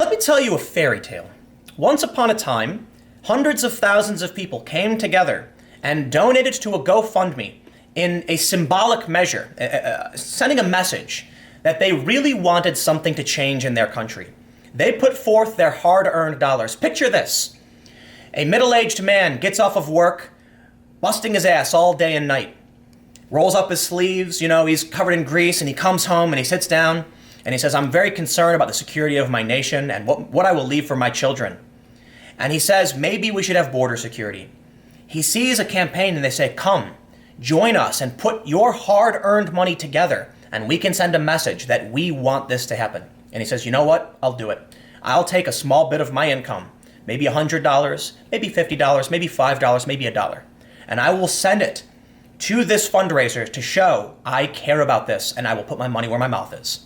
Let me tell you a fairy tale. Once upon a time, hundreds of thousands of people came together and donated to a GoFundMe in a symbolic measure, sending a message that they really wanted something to change in their country. They put forth their hard-earned dollars. Picture this. A middle-aged man gets off of work, busting his ass all day and night, rolls up his sleeves, he's covered in grease, and he comes home and he sits down and he says, I'm very concerned about the security of my nation and what I will leave for my children. And he says, maybe we should have border security. He sees a campaign and they say, come, join us and put your hard-earned money together and we can send a message that we want this to happen. And he says, you know what? I'll do it. I'll take a small bit of my income, maybe $100, maybe $50, maybe $5, maybe $1. And I will send it to this fundraiser to show I care about this and I will put my money where my mouth is.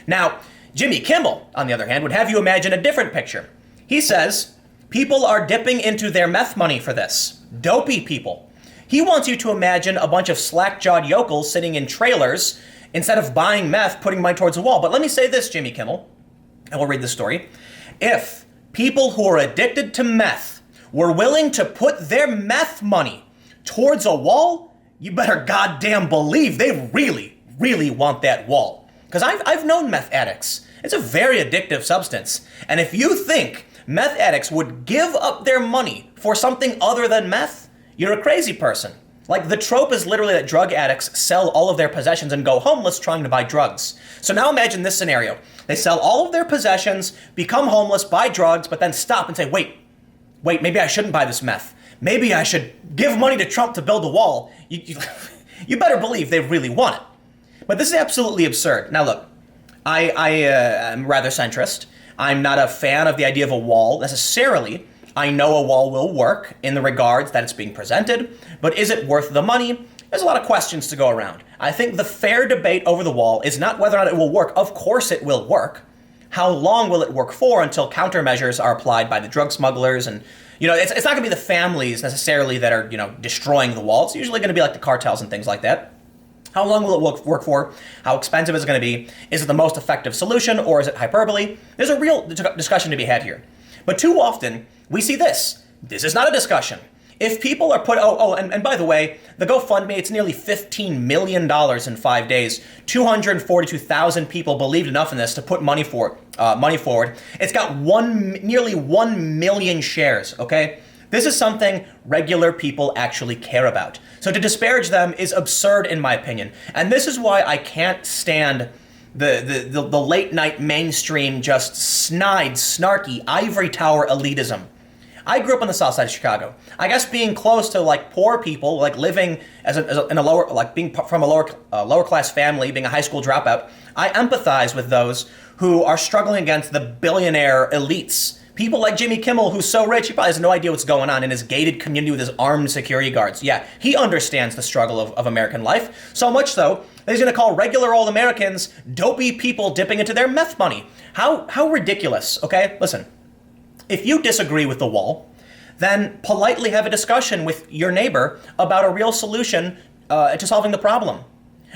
Now, Jimmy Kimmel, on the other hand, would have you imagine a different picture. He says, people are dipping into their meth money for this. Dopey people. He wants you to imagine a bunch of slack-jawed yokels sitting in trailers instead of buying meth, putting money towards a wall. But let me say this, Jimmy Kimmel, and we'll read the story. If people who are addicted to meth were willing to put their meth money towards a wall, you better goddamn believe they really, really want that wall. Because I've known meth addicts. It's a very addictive substance. And if you think meth addicts would give up their money for something other than meth, you're a crazy person. Like, the trope is literally that drug addicts sell all of their possessions and go homeless trying to buy drugs. So now imagine this scenario. They sell all of their possessions, become homeless, buy drugs, but then stop and say, wait, maybe I shouldn't buy this meth. Maybe I should give money to Trump to build a wall. You better believe they really want it. But this is absolutely absurd. Now look, I am rather centrist. I'm not a fan of the idea of a wall necessarily. I know a wall will work in the regards that it's being presented, but is it worth the money? There's a lot of questions to go around. I think the fair debate over the wall is not whether or not it will work. Of course it will work. How long will it work for until countermeasures are applied by the drug smugglers? And, it's not going to be the families necessarily that are, destroying the wall. It's usually going to be like the cartels and things like that. How long will it work for? How expensive is it going to be? Is it the most effective solution or is it hyperbole? There's a real discussion to be had here. But too often, we see this. This is not a discussion. If people are put, and by the way, the GoFundMe, it's nearly $15 million in 5 days. 242,000 people believed enough in this to put money forward. It's got nearly 1 million shares, okay? This is something regular people actually care about. So to disparage them is absurd in my opinion. And this is why I can't stand the late night mainstream just snide, snarky, ivory tower elitism. I grew up on the south side of Chicago. I guess being close to poor people, living in a lower, being from a lower class family, being a high school dropout, I empathize with those who are struggling against the billionaire elites. People like Jimmy Kimmel, who's so rich, he probably has no idea what's going on in his gated community with his armed security guards. Yeah, he understands the struggle of American life, so much so that he's going to call regular old Americans dopey people dipping into their meth money. How ridiculous, okay? Listen, if you disagree with the wall, then politely have a discussion with your neighbor about a real solution to solving the problem.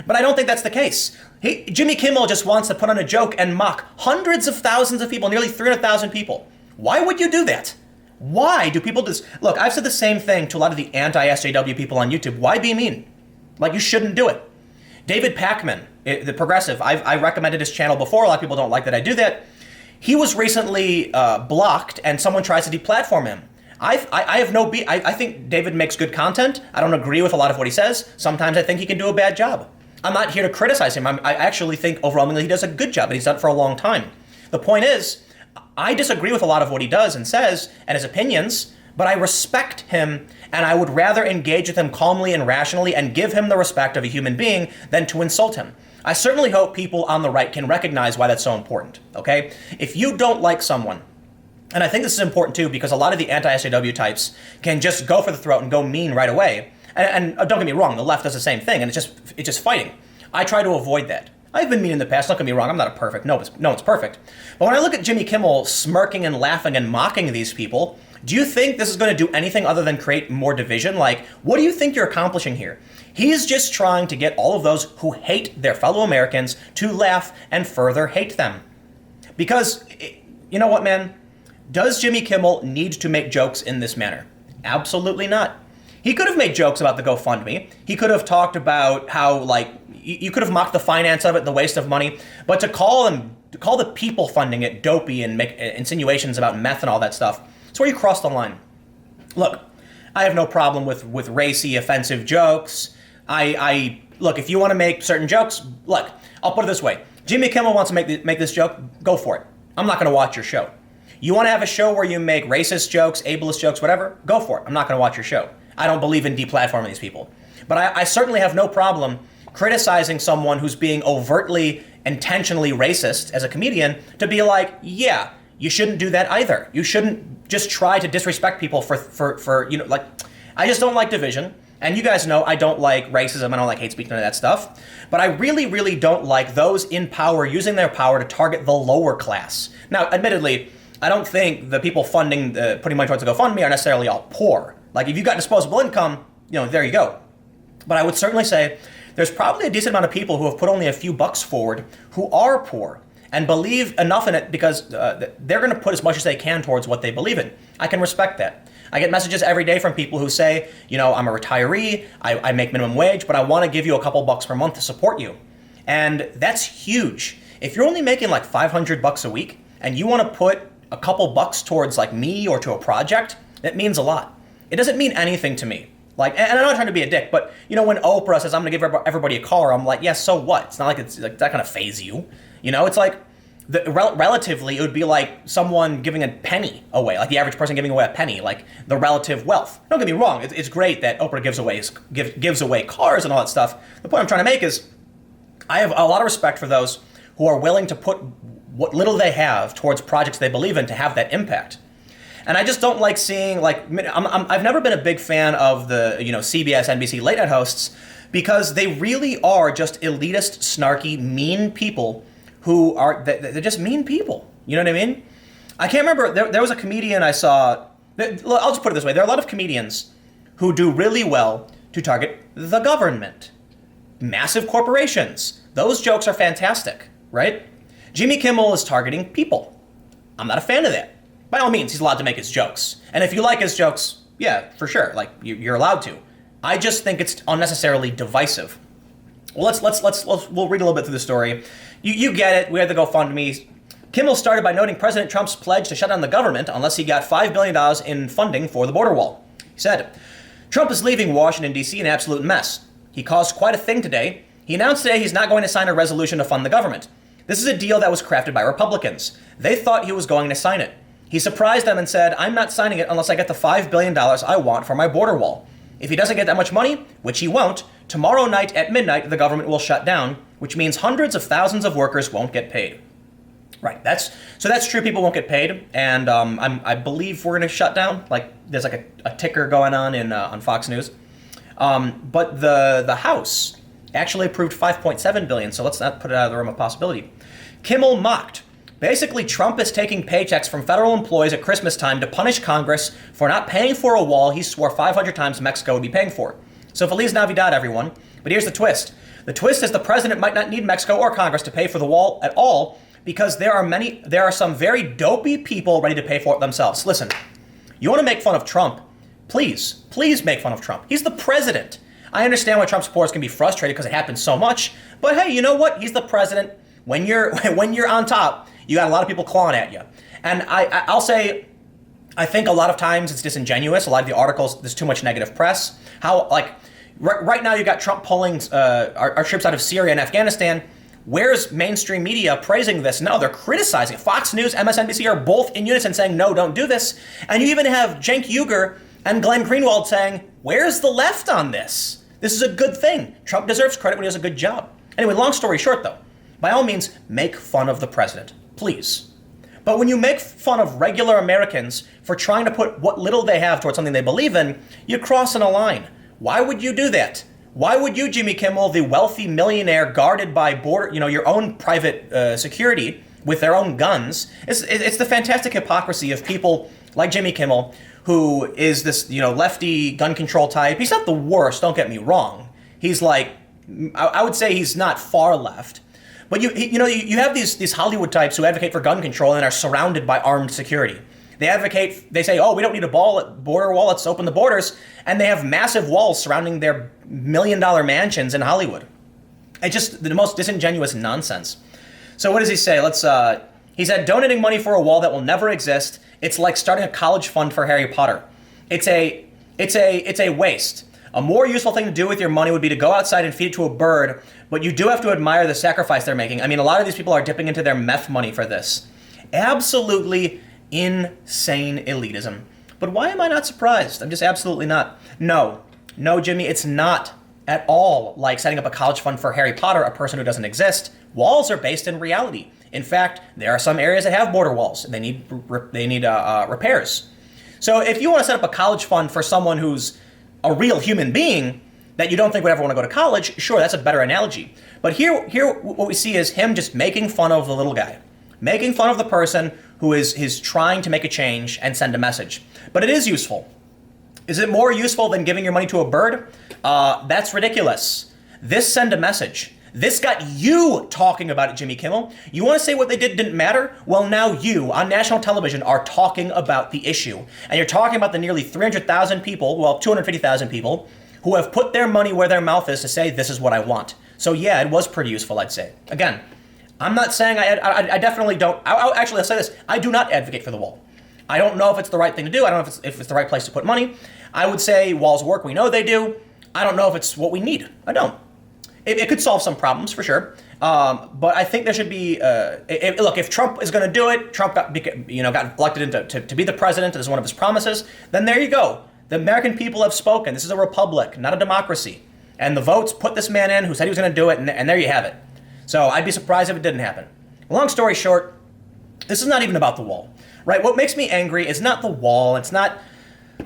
But I don't think that's the case. Jimmy Kimmel just wants to put on a joke and mock hundreds of thousands of people, nearly 300,000 people. Why would you do that? Why do people just... Look, I've said the same thing to a lot of the anti-SJW people on YouTube. Why be mean? You shouldn't do it. David Pakman, the progressive, I recommended his channel before. A lot of people don't like that I do that. He was recently blocked and someone tries to deplatform him. I have no beef. I think David makes good content. I don't agree with a lot of what he says. Sometimes I think he can do a bad job. I'm not here to criticize him. I actually think overwhelmingly he does a good job, and he's done it for a long time. The point is, I disagree with a lot of what he does and says and his opinions, but I respect him, and I would rather engage with him calmly and rationally and give him the respect of a human being than to insult him. I certainly hope people on the right can recognize why that's so important, okay? If you don't like someone, and I think this is important too because a lot of the anti-SJW types can just go for the throat and go mean right away. And don't get me wrong, the left does the same thing, and it's just fighting. I try to avoid that. I've been mean in the past, don't get me wrong, I'm not a perfect, no one's perfect. But when I look at Jimmy Kimmel smirking and laughing and mocking these people, do you think this is going to do anything other than create more division? What do you think you're accomplishing here? He's just trying to get all of those who hate their fellow Americans to laugh and further hate them. Because you know what, man? Does Jimmy Kimmel need to make jokes in this manner? Absolutely not. He could have made jokes about the GoFundMe. He could have talked about how, like, you could have mocked the finance of it, the waste of money, but to call the people funding it dopey and make insinuations about meth and all that stuff, it's where you cross the line. Look, I have no problem with racy, offensive jokes. Look, if you want to make certain jokes, look, I'll put it this way. Jimmy Kimmel wants to make this joke, go for it. I'm not going to watch your show. You want to have a show where you make racist jokes, ableist jokes, whatever, go for it. I'm not going to watch your show. I don't believe in deplatforming these people. But I certainly have no problem criticizing someone who's being overtly, intentionally racist as a comedian to be like, yeah, you shouldn't do that either. You shouldn't just try to disrespect people for you know, like, I just don't like division. And you guys know I don't like racism, I don't like hate speech, none of that stuff. But I really, really don't like those in power using their power to target the lower class. Now, admittedly, I don't think the people funding, putting money towards the GoFundMe are necessarily all poor. Like, if you've got disposable income, you know, there you go. But I would certainly say there's probably a decent amount of people who have put only a few bucks forward who are poor and believe enough in it because they're going to put as much as they can towards what they believe in. I can respect that. I get messages every day from people who say, you know, I'm a retiree, I make minimum wage, but I want to give you a couple bucks per month to support you. And that's huge. If you're only making like 500 bucks a week and you want to put a couple bucks towards like me or to a project, that means a lot. It doesn't mean anything to me. Like, and I'm not trying to be a dick, but you know, when Oprah says I'm gonna give everybody a car, I'm like, yeah, so what? It's not like it's like that kind of phase you. You know, it's like relatively, it would be like someone giving a penny away, like the average person giving away a penny, like the relative wealth. Don't get me wrong, it's great that Oprah gives away cars and all that stuff. The point I'm trying to make is, I have a lot of respect for those who are willing to put what little they have towards projects they believe in to have that impact. And I just don't like seeing, like, I've never been a big fan of the, you know, CBS, NBC late night hosts because they really are just elitist, snarky, mean people who are, they're just mean people. You know what I mean? I can't remember, there was a comedian I saw, I'll just put it this way, there are a lot of comedians who do really well to target the government, massive corporations. Those jokes are fantastic, right? Jimmy Kimmel is targeting people. I'm not a fan of that. By all means, he's allowed to make his jokes. And if you like his jokes, yeah, for sure, like, you're allowed to. I just think it's unnecessarily divisive. Well, we'll read a little bit through the story. You get it, we had the GoFundMe. Kimmel started by noting President Trump's pledge to shut down the government unless he got $5 billion in funding for the border wall. He said, Trump is leaving Washington, D.C. an absolute mess. He caused quite a thing today. He announced today he's not going to sign a resolution to fund the government. This is a deal that was crafted by Republicans. They thought he was going to sign it. He surprised them and said, I'm not signing it unless I get the $5 billion I want for my border wall. If he doesn't get that much money, which he won't, tomorrow night at midnight, the government will shut down, which means hundreds of thousands of workers won't get paid. Right, that's true, people won't get paid, and I believe we're going to shut down. Like, there's like a ticker going on Fox News. But the House actually approved $5.7 billion, so let's not put it out of the realm of possibility. Kimmel mocked. Basically, Trump is taking paychecks from federal employees at Christmas time to punish Congress for not paying for a wall he swore 500 times Mexico would be paying for. So Feliz Navidad, everyone. But here's the twist. The twist is the president might not need Mexico or Congress to pay for the wall at all because there are some very dopey people ready to pay for it themselves. Listen, you want to make fun of Trump? Please make fun of Trump. He's the president. I understand why Trump supporters can be frustrated because it happens so much. But hey, you know what? He's the president. When you're on top, you got a lot of people clawing at you. And I'll say, I think a lot of times it's disingenuous. A lot of the articles, there's too much negative press. How, like, right now you got Trump pulling our troops out of Syria and Afghanistan. Where's mainstream media praising this? No, they're criticizing it. Fox News, MSNBC are both in unison saying, no, don't do this. And you even have Cenk Uygur and Glenn Greenwald saying, where's the left on this? This is a good thing. Trump deserves credit when he does a good job. Anyway, long story short, though, by all means, make fun of the president. Please. But when you make fun of regular Americans for trying to put what little they have towards something they believe in, you're crossing a line. Why would you do that? Why would you, Jimmy Kimmel, the wealthy millionaire guarded by your own private security with their own guns? It's the fantastic hypocrisy of people like Jimmy Kimmel, who is this, lefty gun control type. He's not the worst, don't get me wrong. He's like, I would say he's not far left. But you have these Hollywood types who advocate for gun control and are surrounded by armed security. They say, oh, we don't need a border wall, let's open the borders. And they have massive walls surrounding their million-dollar mansions in Hollywood. It's just the most disingenuous nonsense. So what does he say? He said, donating money for a wall that will never exist, it's like starting a college fund for Harry Potter. It's a waste. A more useful thing to do with your money would be to go outside and feed it to a bird, but you do have to admire the sacrifice they're making. I mean, a lot of these people are dipping into their meth money for this. Absolutely insane elitism. But why am I not surprised? I'm just absolutely not. No, Jimmy, it's not at all like setting up a college fund for Harry Potter, a person who doesn't exist. Walls are based in reality. In fact, there are some areas that have border walls. They need repairs. So if you want to set up a college fund for someone who's a real human being that you don't think would ever want to go to college, sure, that's a better analogy. But here what we see is him just making fun of the little guy, making fun of the person who is trying to make a change and send a message. But it is useful. Is it more useful than giving your money to a bird? That's ridiculous. This send a message. This got you talking about it, Jimmy Kimmel. You want to say what they didn't matter? Well, now you, on national television, are talking about the issue. And you're talking about the nearly 300,000 people, well, 250,000 people, who have put their money where their mouth is to say, this is what I want. So yeah, it was pretty useful, I'd say. Again, I'm not saying I definitely don't. Actually, I'll say this. I do not advocate for the wall. I don't know if it's the right thing to do. I don't know if it's the right place to put money. I would say walls work. We know they do. I don't know if it's what we need. I don't. It could solve some problems for sure, but I think there should be. Look, if Trump is going to do it, Trump got elected to be the president as one of his promises. Then there you go. The American people have spoken. This is a republic, not a democracy, and the votes put this man in who said he was going to do it, and there you have it. So I'd be surprised if it didn't happen. Long story short, this is not even about the wall, right? What makes me angry is not the wall. It's not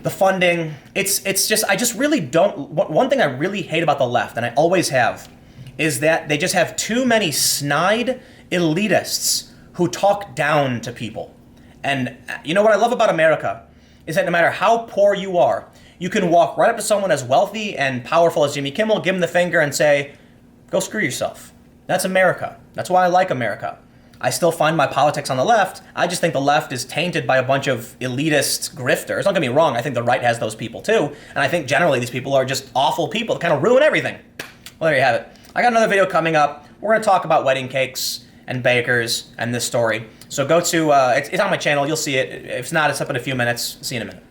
the funding. It's just, I just really don't. One thing I really hate about the left, and I always have, is that they just have too many snide elitists who talk down to people. And you know what I love about America is that no matter how poor you are, you can walk right up to someone as wealthy and powerful as Jimmy Kimmel, give him the finger and say, go screw yourself. That's America. That's why I like America. I still find my politics on the left. I just think the left is tainted by a bunch of elitist grifters. Don't get me wrong. I think the right has those people too. And I think generally these people are just awful people that kind of ruin everything. Well, there you have it. I got another video coming up. We're going to talk about wedding cakes and bakers and this story. So go to, it's on my channel. You'll see it. If it's not, it's up in a few minutes. See you in a minute.